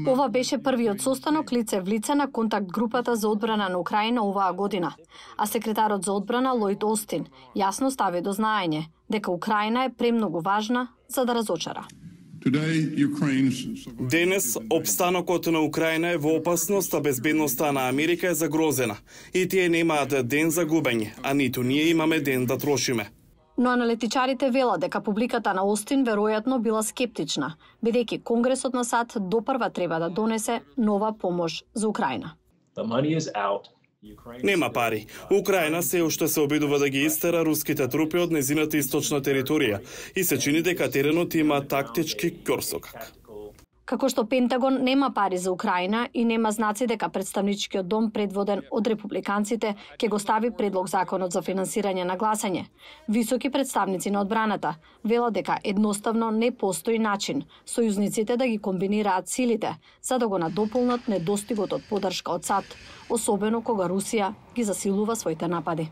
Ова беше првиот состанок лице в лице на контакт групата за одбрана на Украина оваа година, а секретарот за одбрана Лојд Остин јасно стави до знаење дека Украина е премногу важна за да разочара. Денес опстанокот на Украина е во опасност, а безбедноста на Америка е загрозена. И тие немаат ден за губење, а ниту ние имаме ден да трошиме. Но аналитичарите велат дека публиката на Остин веројатно била скептична, бидејќи Конгресот на САД допрва треба да донесе нова помош за Украина. Нема пари. Украина се уште се обидува да ги истера руските трупи од незината источна територија и се чини дека теренот има тактички ќорсокак. Како што Пентагон нема пари за Украина и нема знаци дека представничкиот дом предводен од републиканците ќе го стави предлог законот за финансирање на гласање. Високи представници на одбраната велат дека едноставно не постои начин сојузниците да ги комбинираат силите за да го надополнат недостигот од поддршка од САД, особено кога Русија ги засилува своите напади.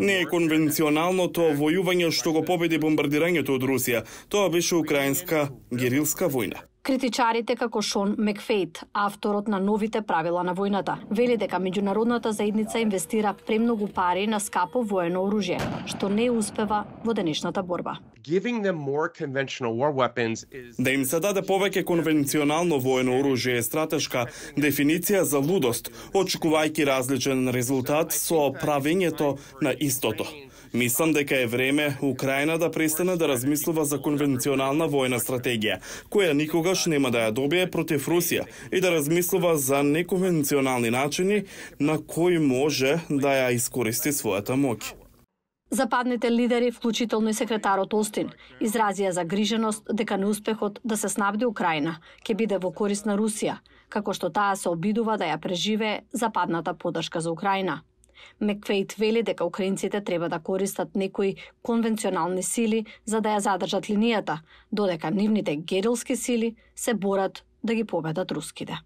Не е конвенционалното војување што го победи бомбардирањето од Русија. Тоа беше украинска герилска војна. Критичарите како Шон Макфейт, авторот на новите правила на војната, вели дека меѓународната заедница инвестира премногу пари на скапо воено оружје, што не успева во денешната борба. Да им се даде повеќе конвенционално воено оружје е стратешка дефиниција за лудост, очекувајќи различен резултат со правењето на истото. Мислам дека е време Украина да престане да размислува за конвенционална војна стратегија, која никогаш нема да ја добие против Русија, и да размислува за неконвенционални начини на кои може да ја искористи својата моќ. Западните лидери, вклучително и секретарот Остин, изразија загриженост дека неуспехот да се снабди Украина ќе биде во корист на Русија, како што таа се обидува да ја преживее западната поддршка за Украина. Макфейт вели дека украинците треба да користат некои конвенционални сили за да ја задржат линијата, додека нивните герилски сили се борат да ги победат руските.